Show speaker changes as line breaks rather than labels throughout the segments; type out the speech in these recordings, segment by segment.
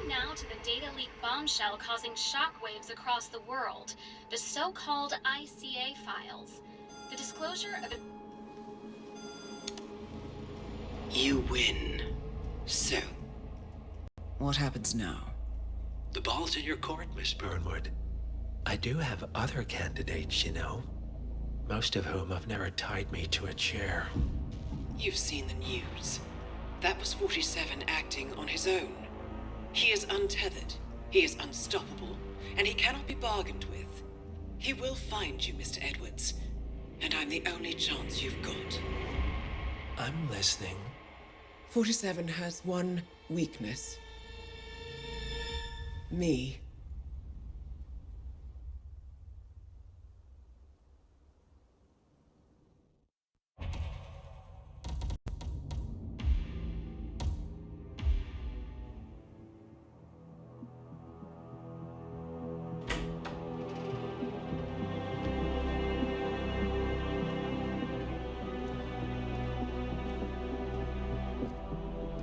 Turn now to the data leak bombshell causing shockwaves across the world, the so-called ICA files. The disclosure of...
You win. So?
What happens now?
The ball's in your court, Miss Burnwood. I do have other candidates, you know. Most of whom have never tied me to a chair.
You've seen the news. That was 47 acting on his own. He is untethered, he is unstoppable, and he cannot be bargained with. He will find you, Mr. Edwards, and I'm the only chance you've got.
I'm listening.
47 has one weakness. Me.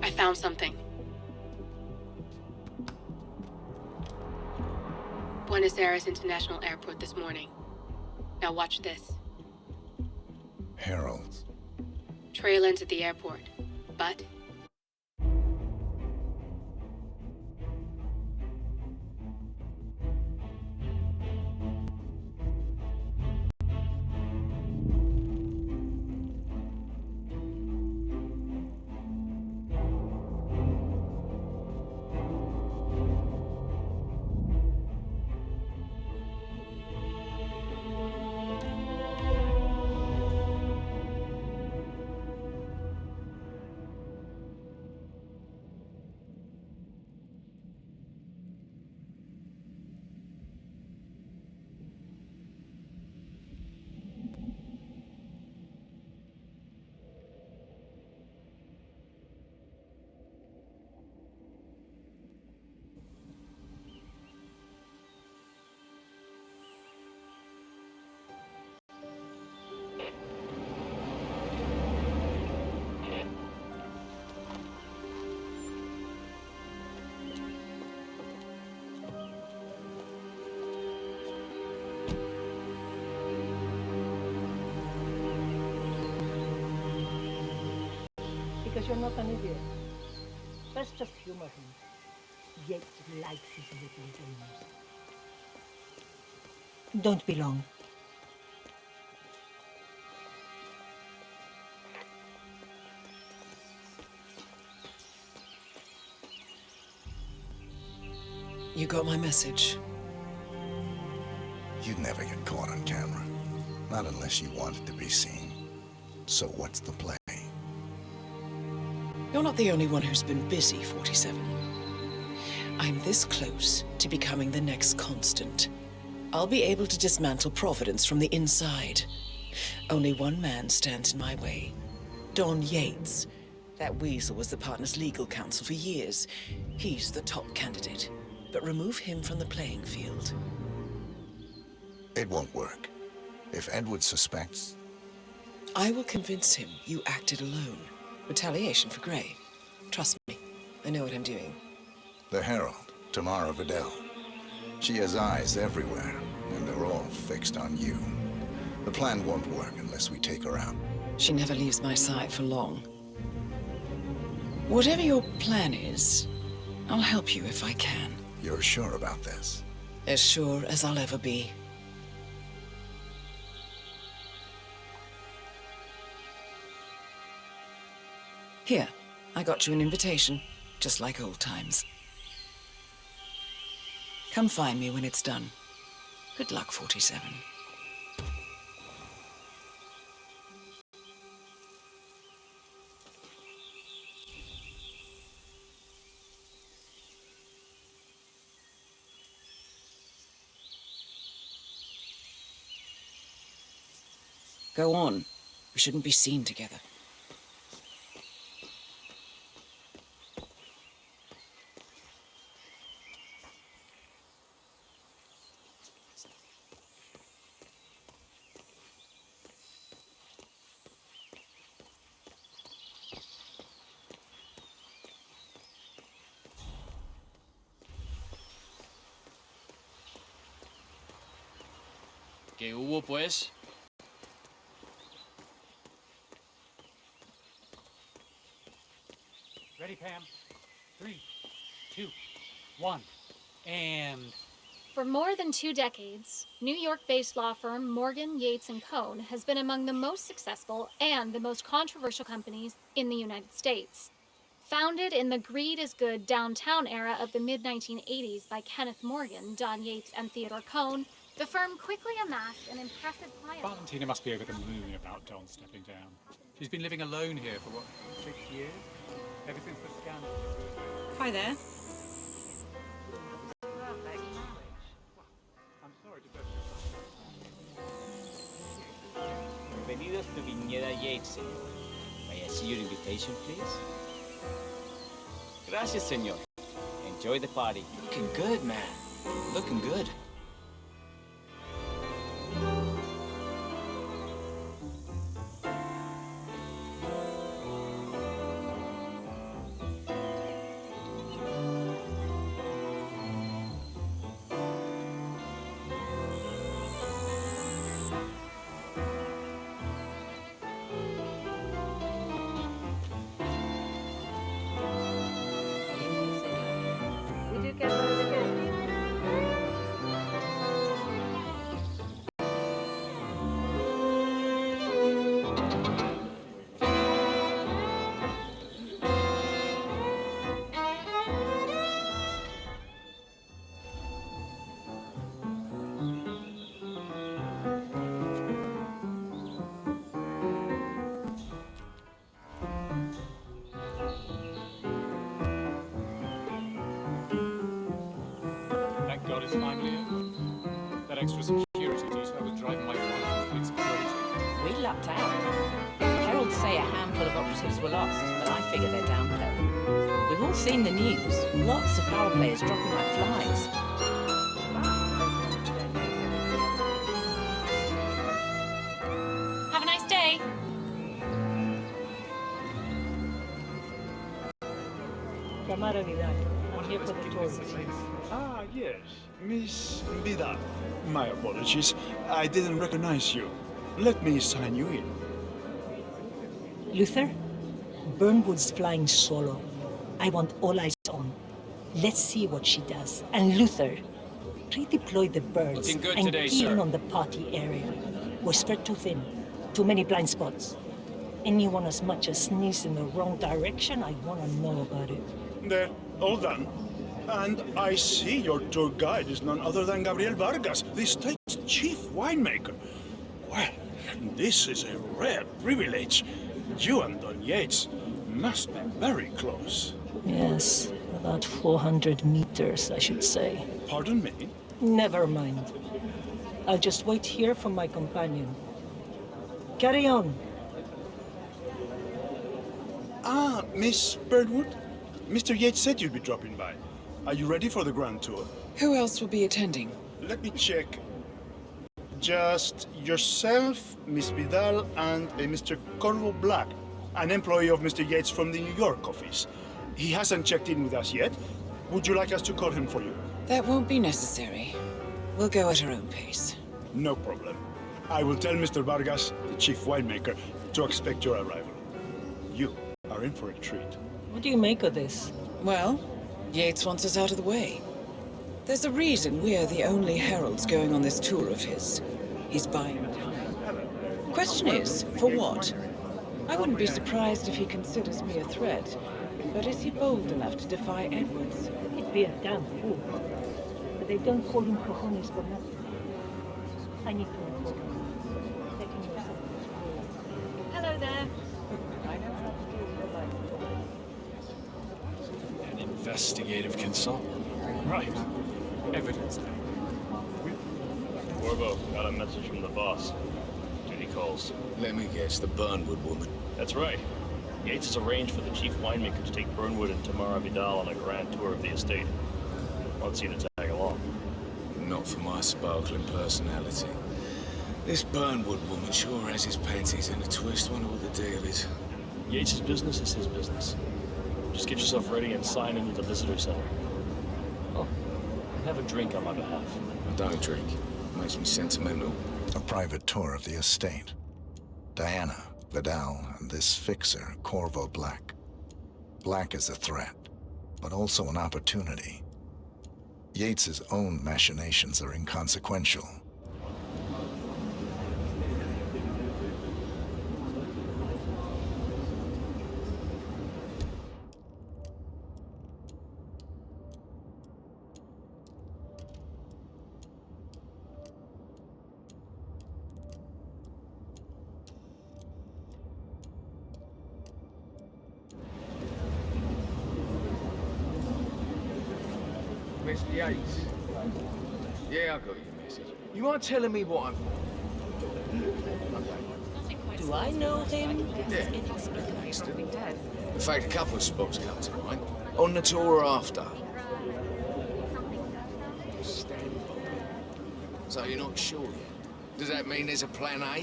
I found something. Buenos Aires International Airport this morning. Now watch this.
Herald.
Trail ends at the airport, but
because you're not an idiot. Let's just humor him. Yates likes his little games. Don't be long.
You got my message.
You'd never get caught on camera. Not unless you wanted to be seen. So what's the play?
You're not the only one who's been busy, 47. I'm this close to becoming the next constant. I'll be able to dismantle Providence from the inside. Only one man stands in my way. Don Yates. That weasel was the partner's legal counsel for years. He's the top candidate. But remove him from the playing field.
It won't work. If Edward suspects...
I will convince him you acted alone. Retaliation for Gray. Trust me, I know what I'm doing.
The Herald, Tamara Vidal. She has eyes everywhere, and they're all fixed on you. The plan won't work unless we take her out.
She never leaves my side for long. Whatever your plan is, I'll help you if I can.
You're sure about this?
As sure as I'll ever be. Here, I got you an invitation, just like old times. Come find me when it's done. Good luck, 47. Go on. We shouldn't be seen together.
¿Qué hubo, pues?
Ready, Pam? 3, 2, 1, and...
For more than 2 decades, New York-based law firm Morgan, Yates & Cohn has been among the most successful and the most controversial companies in the United States. Founded in the greed is good downtown era of the mid-1980s by Kenneth Morgan, Don Yates, and Theodore Cohn, the firm quickly amassed an impressive client.
Valentina must be over the moon about Don stepping down. She's been living alone here for, what, 6 years? Ever since the scandal.
Hi there.
I'm sorry to burst
Bienvenidos to Vineyard Yates, señor. May I see your invitation, please? Gracias, señor. Enjoy the party.
Looking good, man. Looking good.
Thank God it's finally over. That extra security detail was driving my conscience crazy.
We lucked out. Heralds say a handful of operatives were lost, but I figure they're down below. We've all seen the news. Lots of power players dropping like flies.
Have a nice day.
Camara Vidal. I'm here for the tourists.
Ah, yes. Miss Vidal. My apologies. I didn't recognize you. Let me sign you in.
Luther, Burnwood's flying solo. I want all eyes on. Let's see what she does. And Luther, redeploy the birds
Looking good
and
today,
key in
sir.
on the party area. We're spread too thin. Too many blind spots. Anyone as much as sneeze in the wrong direction, I want to know about it.
There, all done. And I see your tour guide is none other than Gabriel Vargas, the state's chief winemaker. Well, this is a rare privilege. You and Don Yates must be very close.
Yes, about 400 meters, I should say.
Pardon me?
Never mind. I'll just wait here for my companion. Carry on.
Ah, Miss Birdwood? Mr. Yates said you'd be dropping by. Are you ready for the grand tour?
Who else will be attending?
Let me check. Just yourself, Miss Vidal, and a Mr. Corvo Black, an employee of Mr. Yates from the New York office. He hasn't checked in with us yet. Would you like us to call him for you?
That won't be necessary. We'll go at our own pace.
No problem. I will tell Mr. Vargas, the chief winemaker, to expect your arrival. You are in for a treat.
What do you make of this?
Well, Yates wants us out of the way. There's a reason we're the only heralds going on this tour of his. He's buying time. Question is, for what? I wouldn't be surprised if he considers me a threat. But is he bold enough to defy Edwards?
He'd be a damn fool. But they don't call him cojones for nothing. I need to inform you. Taking yourself to this room.
Hello there.
I know how to deal with a life.
An investigative consultant. Right. Evidence day.
Corvo, got a message from the boss. Duty calls.
Let me guess, the Burnwood woman.
That's right. Yates has arranged for the chief winemaker to take Burnwood and Tamara Vidal on a grand tour of the estate. Wants you to tag along.
Not for my sparkling personality. This Burnwood woman sure has his panties in a twist. Wonder what the deal is.
Yates' business is his business. Just get yourself ready and sign into the visitor center. Oh, and have a drink on my behalf.
I don't drink. Makes me sentimental.
A private tour of the estate. Diana, Vidal, and this fixer, Corvo Black. Black is a threat, but also an opportunity. Yates's own machinations are inconsequential.
Mr. Yates. Yeah, I got your message. You mind telling me what I'm...
Do I know him?
Yeah.
Inexplicably dropping dead.
In fact, a couple of spots come to mind. On the tour or after. Stand by. So you're not sure yet? Does that mean there's a plan A?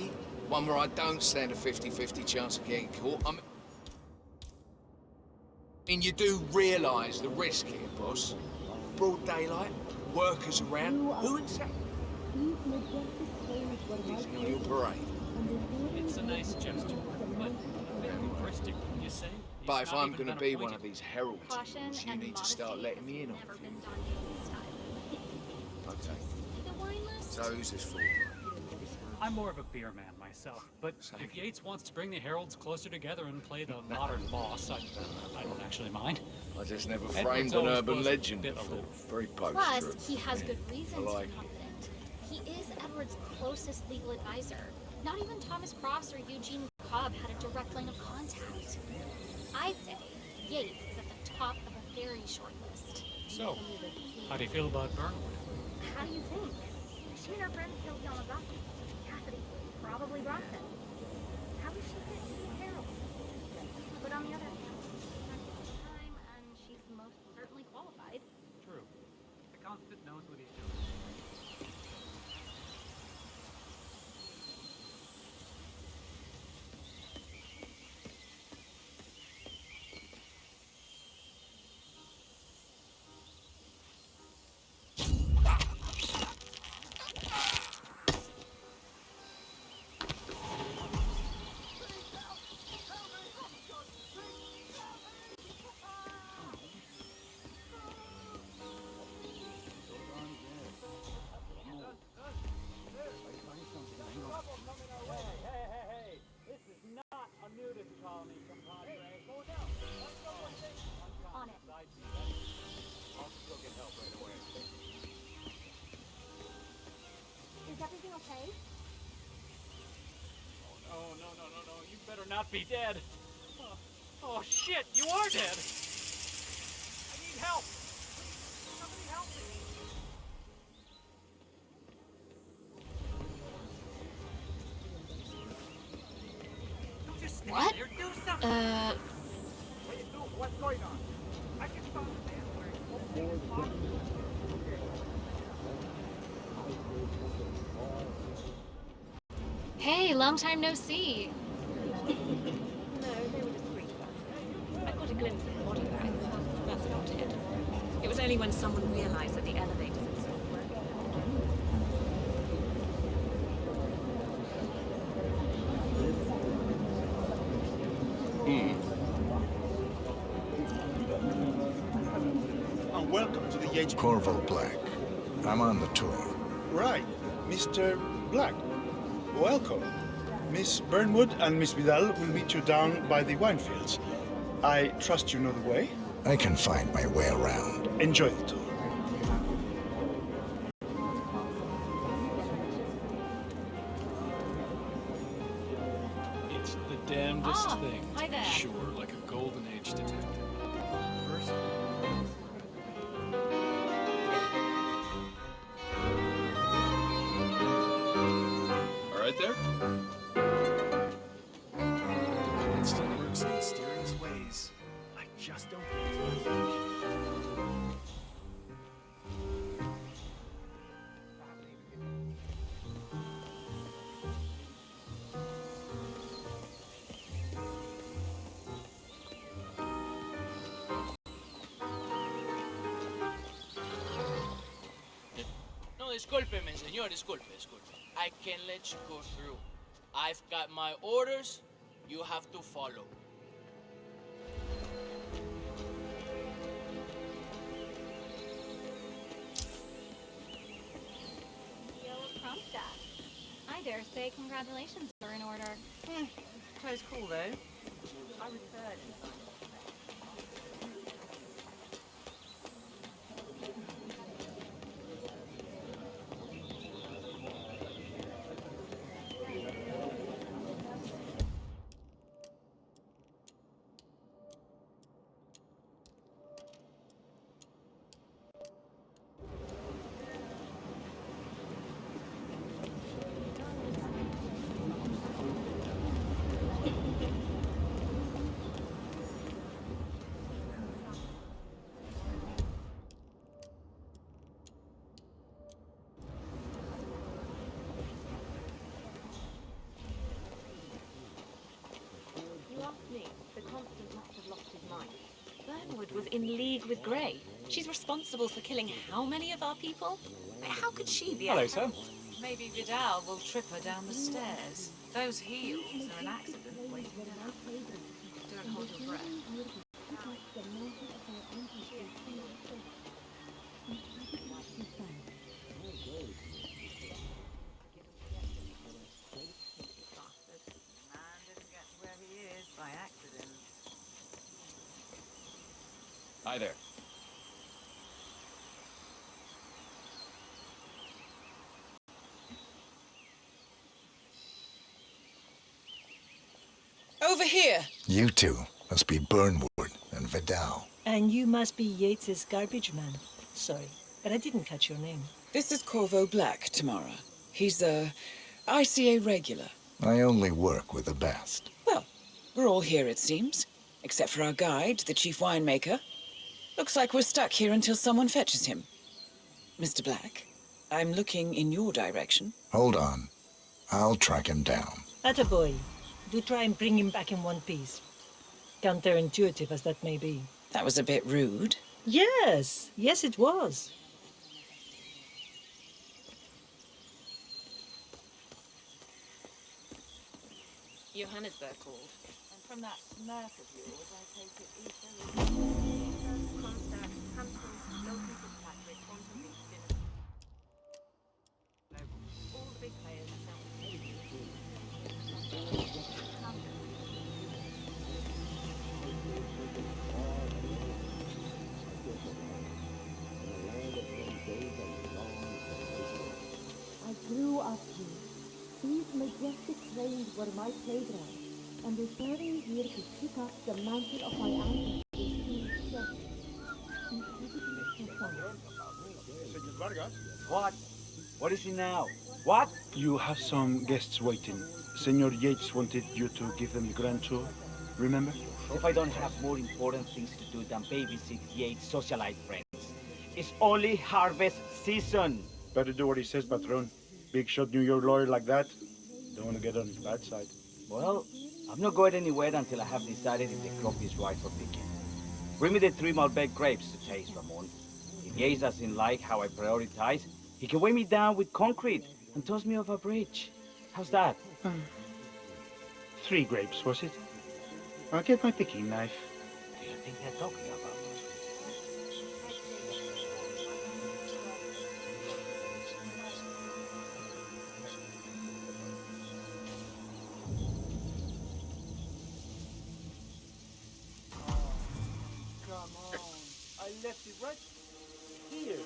One where I don't stand a 50-50 chance of getting caught? I mean, you do realise the risk here, boss? Broad daylight, workers around. Who exactly? Is your parade?
It's a nice gesture, but a bit hubristic, wouldn't you say?
But if I'm going to be one of these herald
Caution
teams, you
and
need to start
modesty
letting me in on
has never
it.
been Don Yates' style.
Okay.
The wine list?
So who's this for?
I'm more of a beer man myself, but if Yates wants to bring the heralds closer together and play the modern boss, I don't actually mind.
I just never
Edward's
framed an
always
urban
was
legend
a bit
before.
aloof.
Very poster.
Plus, he has good reason to
like
be
it.
confident. He is Edward's closest legal advisor. Not even Thomas Crofts or Eugene Cobb had a direct line of contact. I'd say Yates is at the top of a very short list.
So, how do you feel about Burnwood?
How do you think? She and her friends killed Yamazaki. Cassidy probably brought them. How does she fit into the Herald? But on the other hand, she's had time and she's most certainly qualified.
True. The constant knows what he's doing.
On it. Is everything okay?
No. You better not be dead. Oh, shit, you are dead. I need help. Somebody help me. Don't just stand
What?
there. Do something. What's going on? I can stop the man where
Hey, long time no see.
No, they were discreet. I got a glimpse of the body bag. That's about it. It was only when someone realized that the elevators had stopped working.
And welcome to the Yates...
Corvo Black. I'm on the tour.
Right, Mr. Black. Welcome. Miss Burnwood and Miss Vidal will meet you down by the wine fields. I trust you know the way.
I can find my way around.
Enjoy the tour.
It's the damnedest
Ah,
thing
hi
to
there.
be sure like a golden age detective. First, all right there? It still works in mysterious ways. I just don't get it.
No, discúlpeme, señor, disculpe.
I can let you go through. I've got my orders. You have to follow.
Yellow Kronstadt. I dare say congratulations are in order.
Close call, though. I referred him. You asked me. The Constant must have lost his mind. Burnwood was in league with Grey. She's responsible for killing how many of our people? How could she be?
Hello, sir.
Maybe Vidal will trip her down the stairs. Those heels are an accident waiting to happen. Don't hold your breath. Bastard. Man didn't get to where he is by accident.
Hi there.
Over here!
You two must be Burnwood and Vidal.
And you must be Yates's garbage man. Sorry, but I didn't catch your name.
This is Corvo Black, Tamara. He's a ICA regular.
I only work with the best.
Well, we're all here, it seems. Except for our guide, the chief winemaker. Looks like we're stuck here until someone fetches him. Mr. Black, I'm looking in your direction.
Hold on. I'll track him down.
Attaboy. Do try and bring him back in one piece. Counterintuitive as that may be.
That was a bit rude.
Yes, yes it was.
Johannesburg called. And from that smirk of yours, I take it Easter. Contact, Hampton, Loki Fitzpatrick, Quantum Beach Dinner. All the big players now.
I grew up here. These majestic plains were my playground, and returning here to pick up the mantle of my ancestors seemed just incredibly profound.
Senor Vargas?
What? What is it now? What?
You have some guests waiting. Senor Yates wanted you to give them the grand tour. Remember?
If I don't have more important things to do than babysit Yates' socialite friends. It's only harvest season.
Better do what he says, Patron. Big shot New York lawyer like that. Don't want to get on his bad side.
Well, I'm not going anywhere until I have decided if the crop is right for picking. Bring me the 3 Malbec grapes to taste, Ramon. If Yates doesn't like how I prioritize, he can weigh me down with concrete and toss me off a bridge. How's that?
3 grapes, was it? I'll get my picking knife.
What do you think they're talking about?
I left it right here.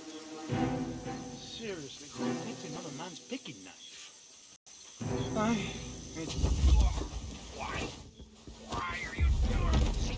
Seriously, who needs another man's picking knife? Why? Why are you doing this?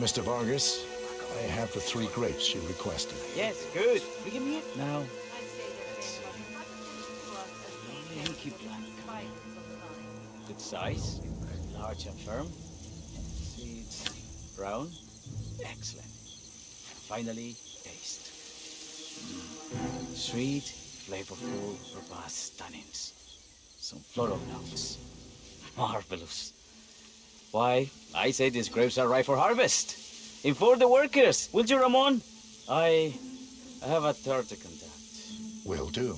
Mr. Vargas, I have the 3 grapes you requested.
Yes, good. Bring me it now. Thank you, Black. Good size, large and firm. Seeds brown. Excellent. Finally, taste. Sweet, flavorful, robust tannins. Some floral notes. Marvelous. Why, I say these grapes are ripe for harvest. Inform the workers, will you, Ramon? I have a tour to conduct.
Will do.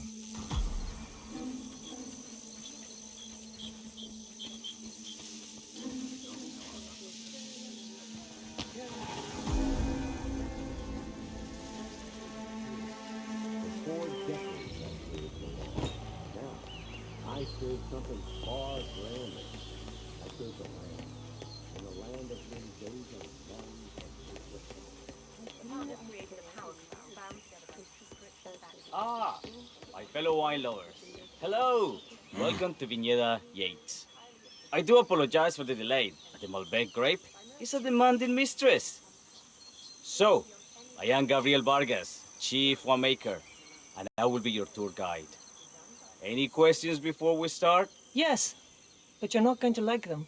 I serve something far grander. I serve the land. In a land of Mendoza,
Ah, my fellow wine lovers. Hello. Welcome to Vineyard Yates. I do apologize for the delay. The Malbec grape is a demanding mistress. So, I am Gabriel Vargas, Chief Winemaker, and I will be your tour guide. Any questions before we start?
Yes, but you're not going to like them.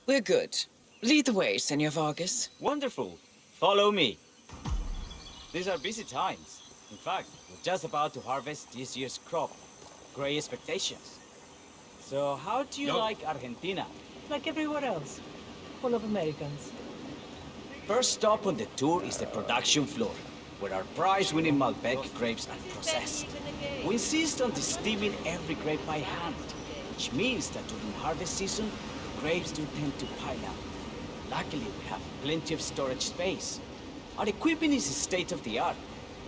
We're good. Lead the way, Senor Vargas.
Wonderful. Follow me. These are busy times. In fact, we're just about to harvest this year's crop. Great expectations. So, how do you like Argentina?
Like everywhere else. Full of Americans.
First stop on the tour is the production floor, where our prize-winning Malbec grapes are processed. We insist on steaming every grape by hand, which means that during harvest season, the grapes do tend to pile up. Luckily, we have plenty of storage space. Our equipment is state-of-the-art,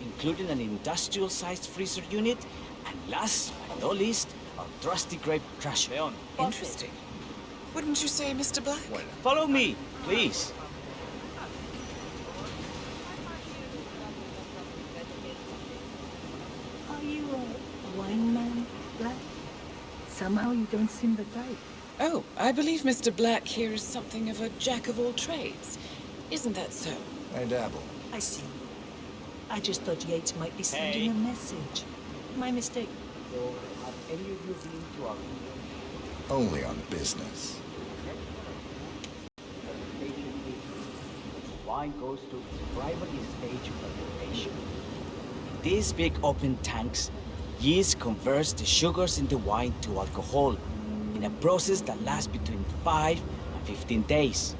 including an industrial-sized freezer unit, and last but not least, our trusty grape crusher.
Interesting. Wouldn't you say, Mr. Black?
Well, follow me, please.
Are you a wine man, Black? Somehow you don't seem the type.
Oh, I believe Mr. Black here is something of a jack-of-all-trades. Isn't that so?
I dabble.
I see. I just thought Yates might be sending a message. My mistake.
So, have any of you been to our
Only on business.
Wine goes to its primary stage of fermentation. In these big open tanks, yeast converts the sugars in the wine to alcohol in a process that lasts between 5 and 15 days.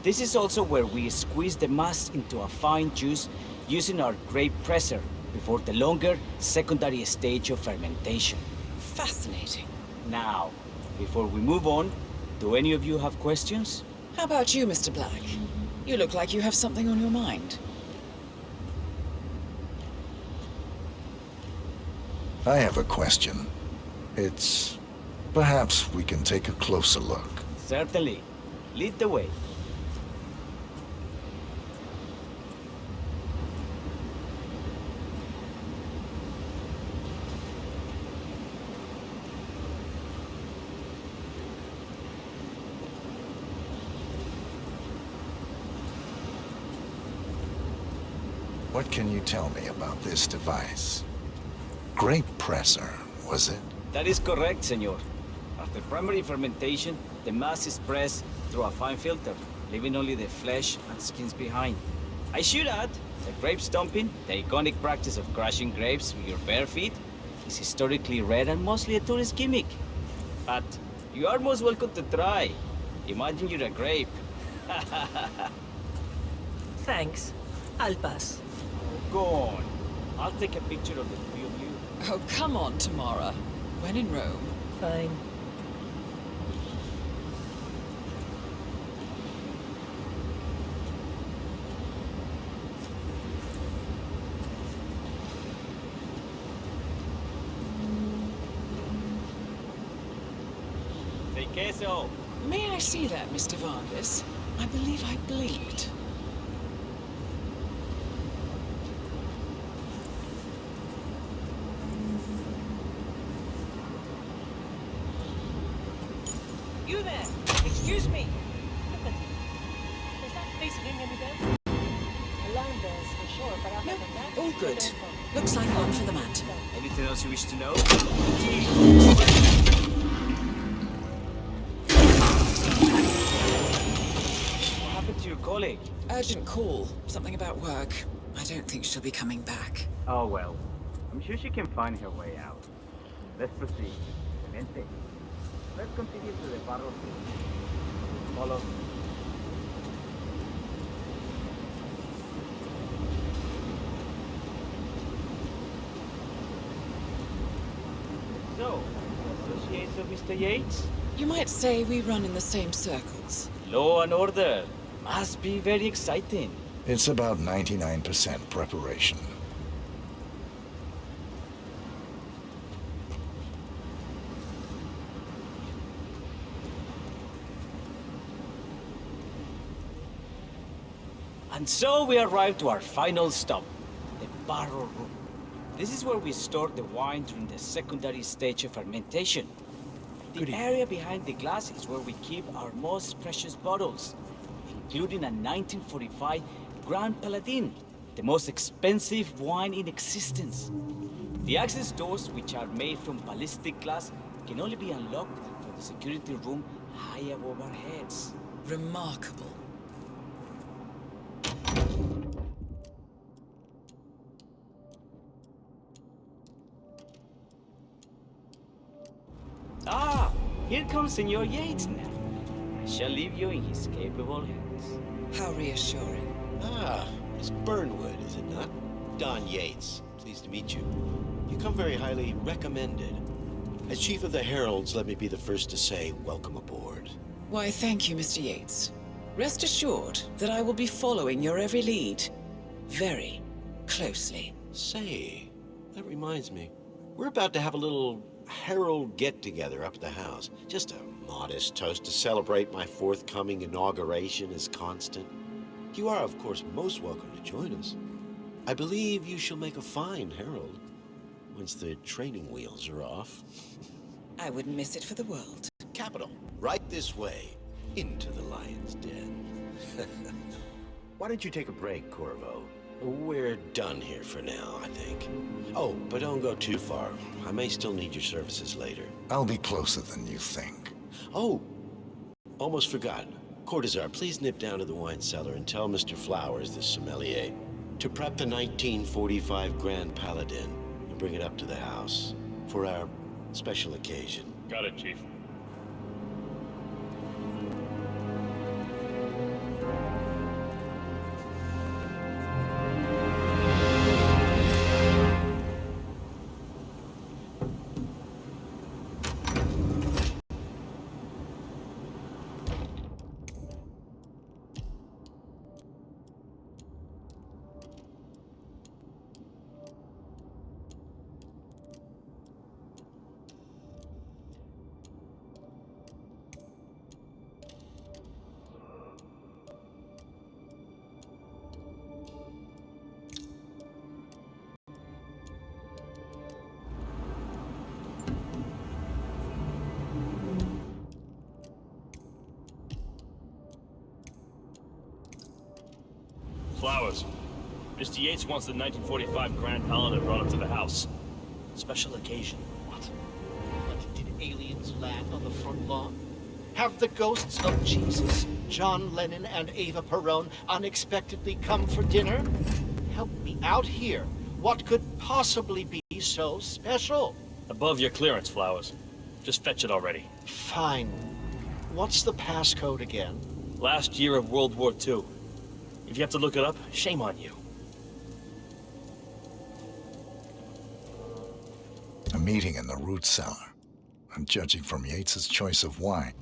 This is also where we squeeze the mass into a fine juice using our grape presser before the longer secondary stage of fermentation.
Fascinating.
Now, before we move on, do any of you have questions?
How about you, Mr. Black? You look like you have something on your mind.
I have a question. It's... perhaps we can take a closer look.
Certainly. Lead the way.
What can you tell me about this device? Grape presser, was it?
That is correct, senor. After primary fermentation, the mass is pressed through a fine filter, leaving only the flesh and skins behind. I should add that grape stomping, the iconic practice of crushing grapes with your bare feet, is historically rare and mostly a tourist gimmick. But you are most welcome to try. Imagine you're a grape.
Thanks. I'll pass.
Go on. I'll take a picture of the three of you.
Oh, come on, Tamara. When in Rome.
Fine.
Say queso.
May I see that, Mr. Vargas? I believe I blinked.
You there! Excuse me!
All good. Looks like one for the mat.
Anything else you wish to know? What happened to your colleague?
Urgent call. Something about work. I don't think she'll be coming back.
Oh well. I'm sure she can find her way out. Let's proceed. Clemente. Let's continue to the barrel. Follow. So, associates of Mr. Yates?
You might say we run in the same circles.
Law and order. Must be very exciting.
It's about 99% preparation.
And so we arrive to our final stop, the barrel room. This is where we store the wine during the secondary stage of fermentation. The area behind the glass is where we keep our most precious bottles, including a 1945 Grand Paladin, the most expensive wine in existence. The access doors, which are made from ballistic glass, can only be unlocked from the security room high above our heads.
Remarkable.
Ah, here comes Senor Yates now. I shall leave you in his capable hands.
How reassuring.
Ah, Miss Burnwood, is it not? Don Yates. Pleased to meet you. You come very highly recommended. As Chief of the Heralds, let me be the first to say welcome aboard.
Why, thank you, Mr. Yates. Rest assured that I will be following your every lead. Very closely.
Say, that reminds me. We're about to have a little Herald get-together up at the house. Just a modest toast to celebrate my forthcoming inauguration as Constant. You are, of course, most welcome to join us. I believe you shall make a fine Herald, once the training wheels are off.
I wouldn't miss it for the world.
Capital. Right this way, into the lion's den. Why don't you take a break, Corvo? We're done here for now, I think. Oh, but don't go too far. I may still need your services later.
I'll be closer than you think.
Oh, almost forgot. Cortazar, please nip down to the wine cellar and tell Mr. Flowers, the sommelier, to prep the 1945 Grand Paladin and bring it up to the house for our special occasion.
Got it, Chief. Flowers. Mr. Yates wants the 1945 Grand Paladin brought up to the house. Special occasion.
What? Did aliens land on the front lawn? Have the ghosts of Jesus, John Lennon, and Eva Perón unexpectedly come for dinner? Help me out here. What could possibly be so special?
Above your clearance, Flowers. Just fetch it already.
Fine. What's the passcode again?
Last year of World War II. If you have to look it up, shame on you.
A meeting in the root cellar. And judging from Yates's choice of wine,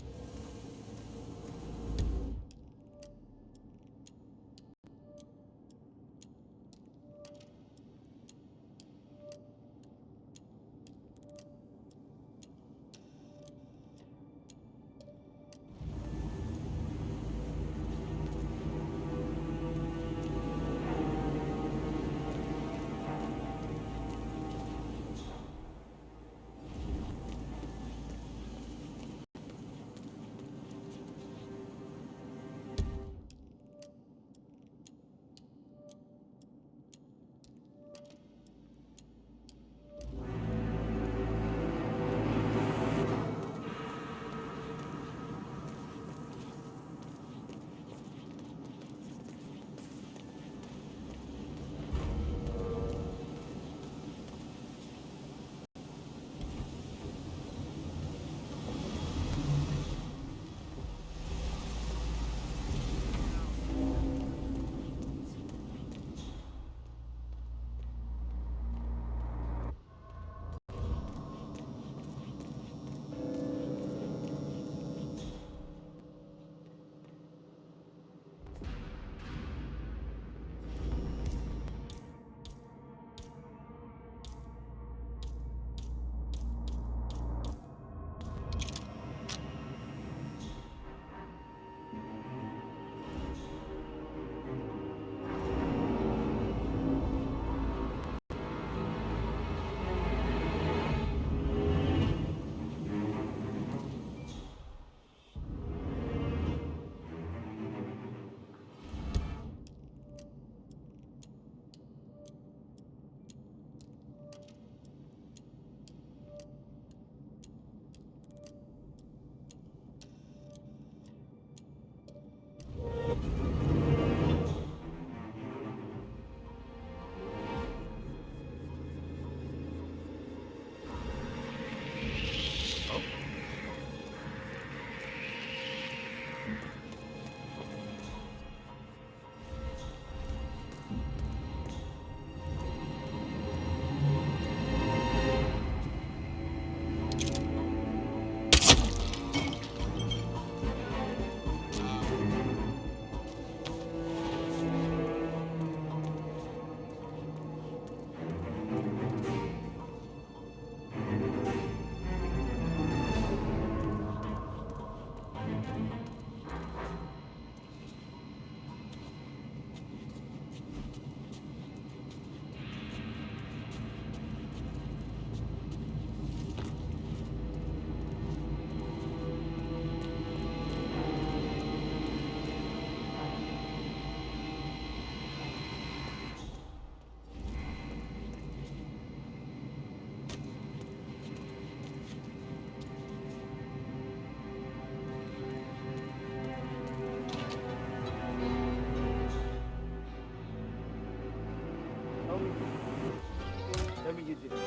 Tell me you didn't.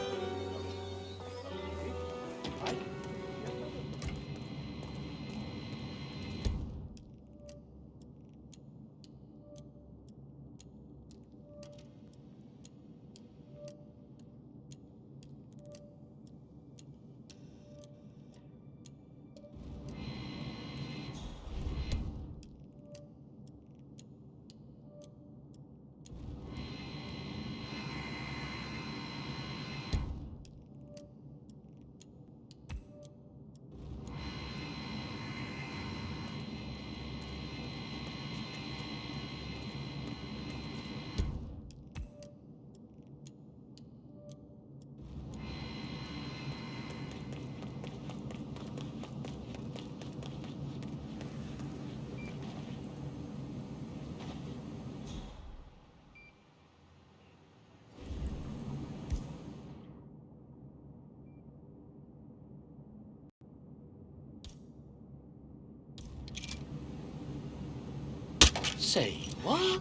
Say, what?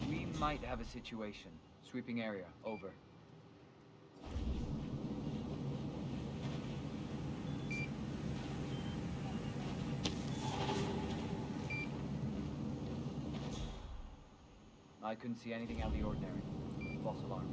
We might have a situation. Sweeping area, over. I couldn't see anything out of the ordinary. False alarm.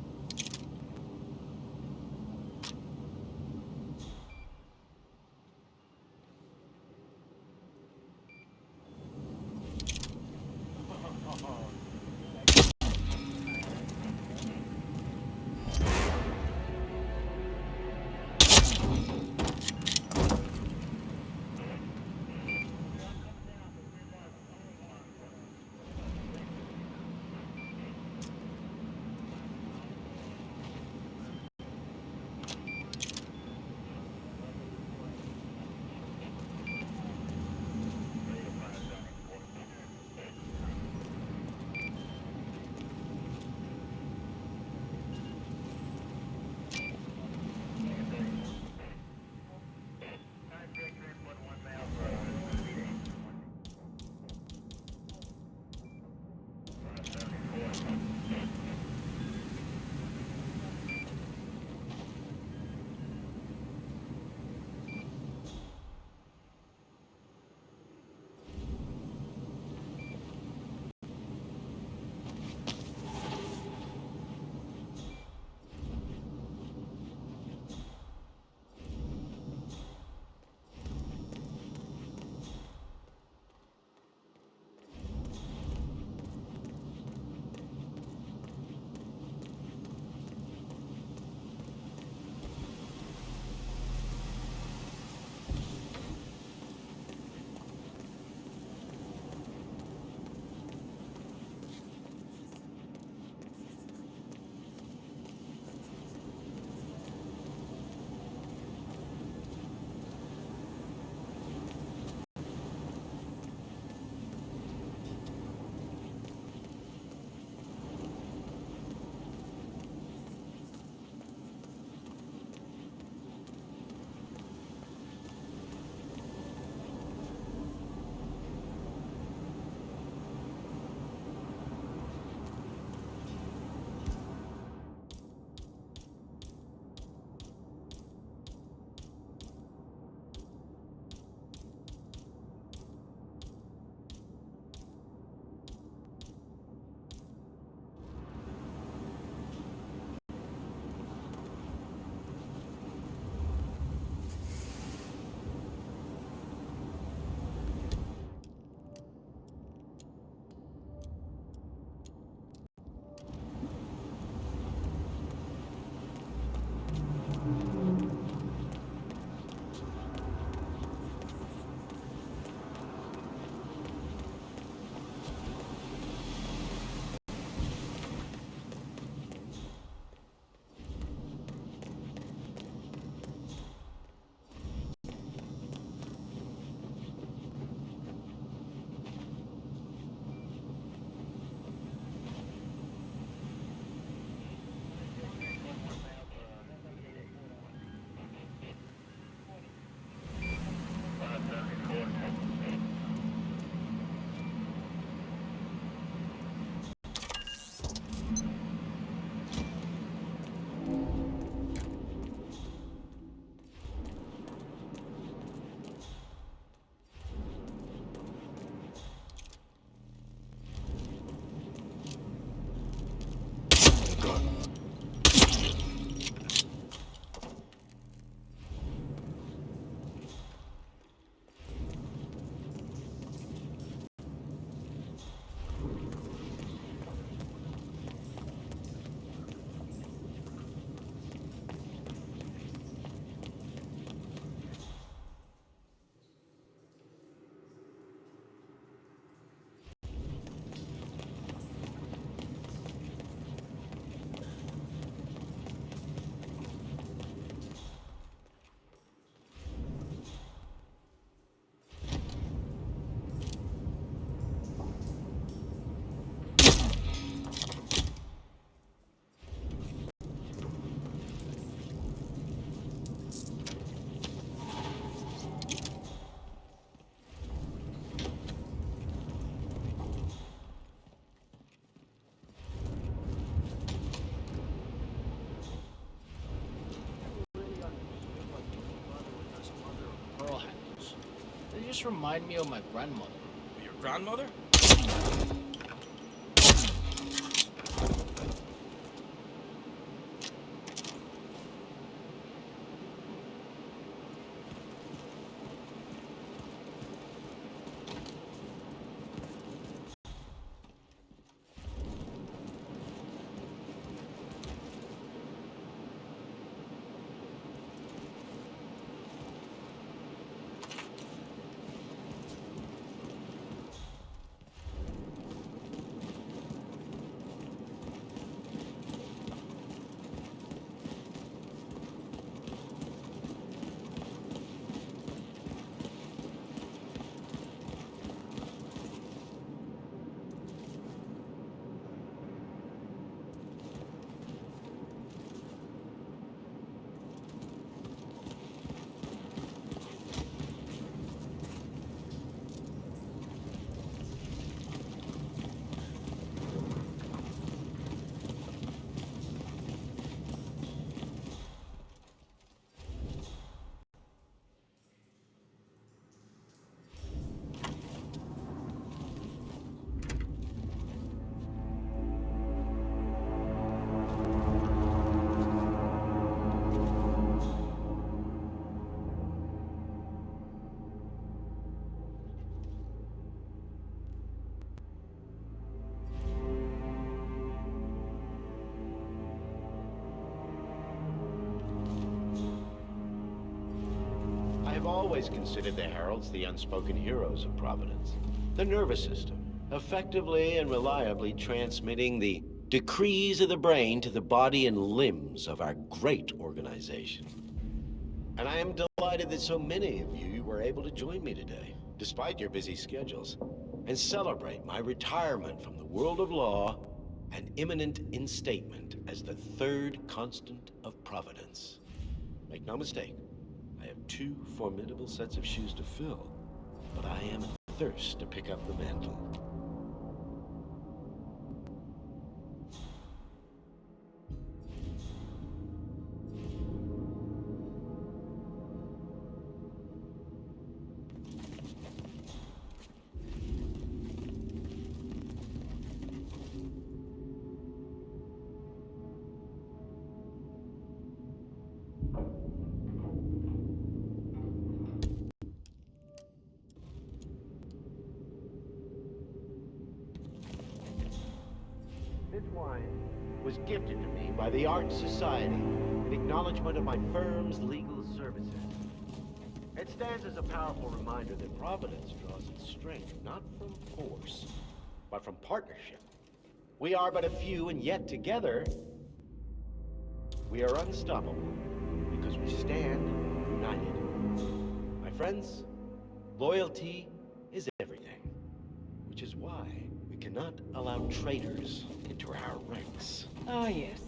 just remind me of my grandmother.
Your grandmother?
I've always considered the heralds the unspoken heroes of Providence. The nervous system, effectively and reliably transmitting the decrees of the brain to the body and limbs of our great organization. And I am delighted that so many of you were able to join me today, despite your busy schedules, and celebrate my retirement from the world of law and imminent instatement as the third constant of Providence. Make no mistake, I have two formidable sets of shoes to fill, but I am athirst to pick up the mantle. This wine was gifted to me by the Art Society in acknowledgement of my firm's legal services. It stands as a powerful reminder that Providence draws its strength not from force, but from partnership. We are but a few, and yet together, we are unstoppable because we stand united. My friends, loyalty is everything, which is why we cannot allow traitors into our ranks.
Ah, yes.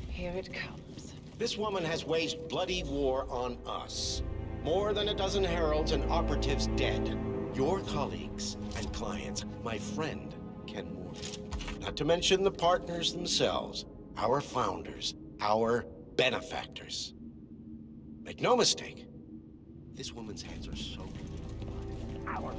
Here it comes.
This woman has waged bloody war on us. More than a dozen heralds and operatives dead. Your colleagues and clients, my friend, Ken Morgan. Not to mention the partners themselves, our founders, our benefactors. Make no mistake, this woman's hands are so our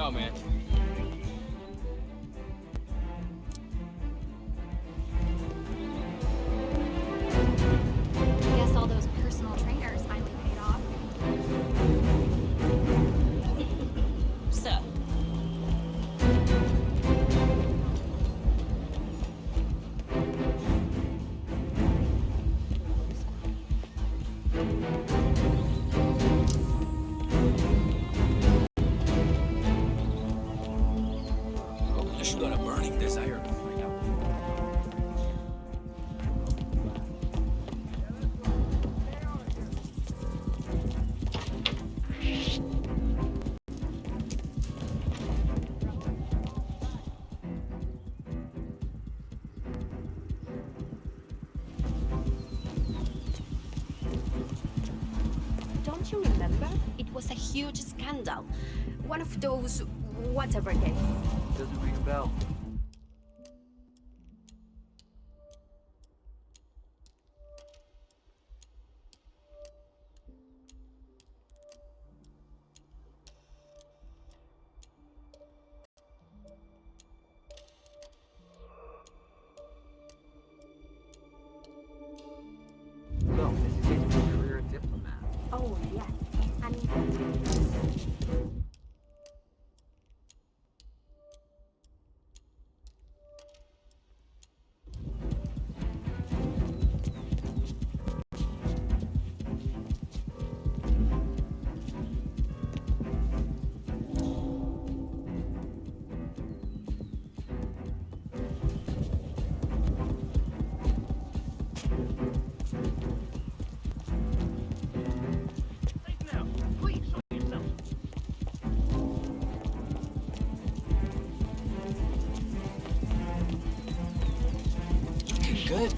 go, man.
Guess all those personal trainers finally paid off.
Sir.
Unless you got a burning desire to find out.
Don't you remember? It was a huge scandal. One of those whatever cases.
Doesn't ring a bell. So, this is Hitman's career diplomat.
Oh, yes. And
Good.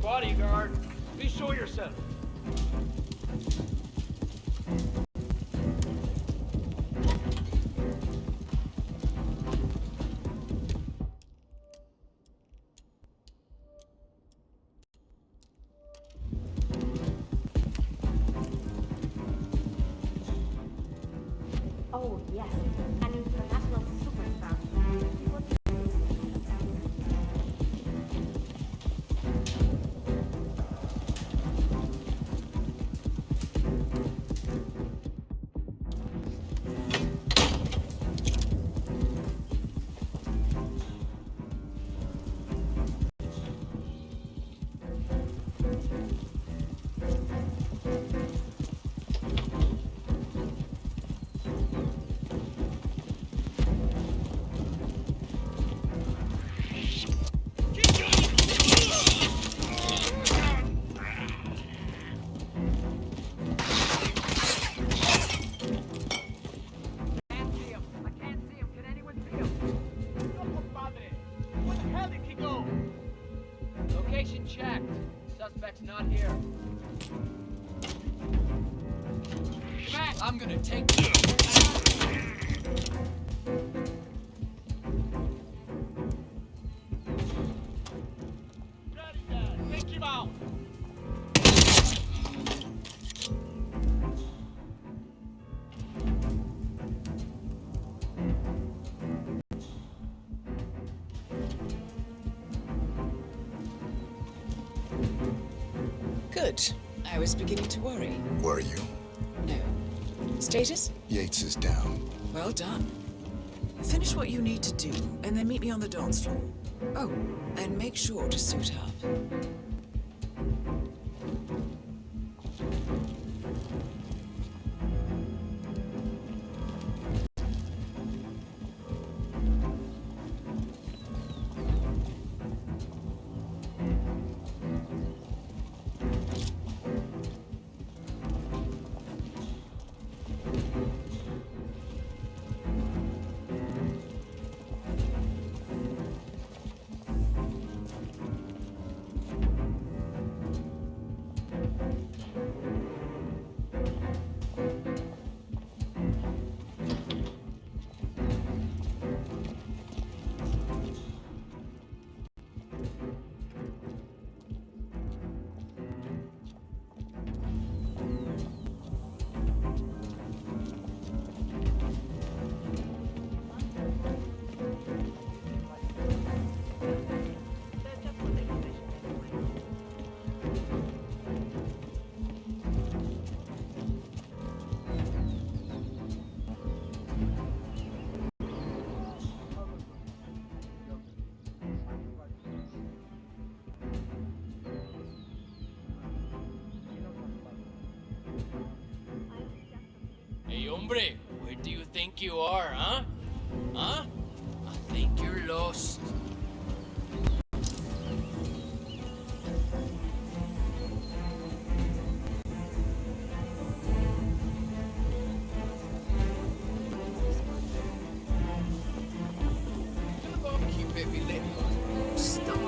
bodyguard. Please show yourself.
Oh, yes. An international superstar.
Suspect's not here.
Back! I'm gonna take you.
Take him out!
Good. I was beginning to worry.
Were you?
No. Status?
Yates is down.
Well done. Finish what you need to do, and then meet me on the dance floor. Oh, and make sure to suit up.
Hey, hombre, where do you think you are, huh? Huh? I think you're lost.
Barbecue bit me lit. Stop.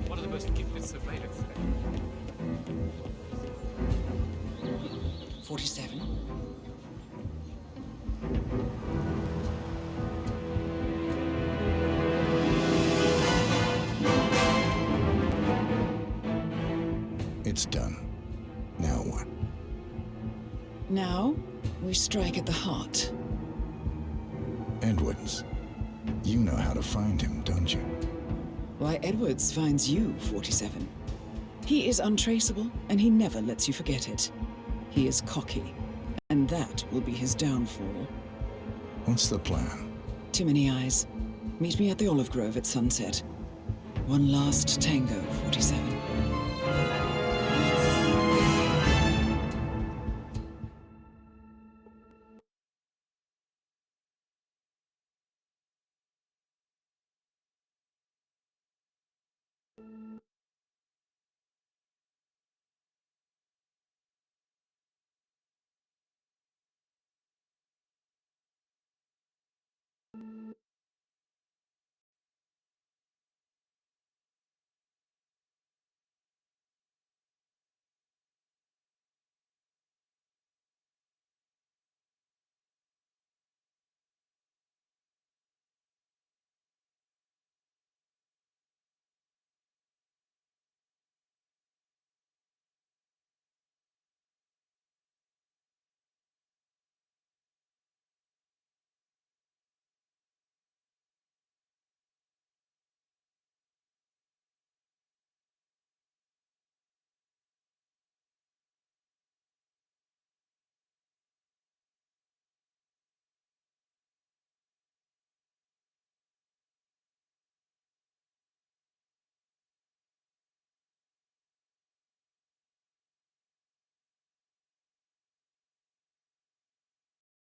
One of the most gifted surveillance.
47.
It's done. Now what?
Now, we strike at the heart.
Edwards. You know how to find him, don't you?
Why Edwards finds you, 47. He is untraceable, and he never lets you forget it. He is cocky, and that will be his downfall.
What's the plan?
Too many eyes. Meet me at the olive grove at sunset. One last tango, 47.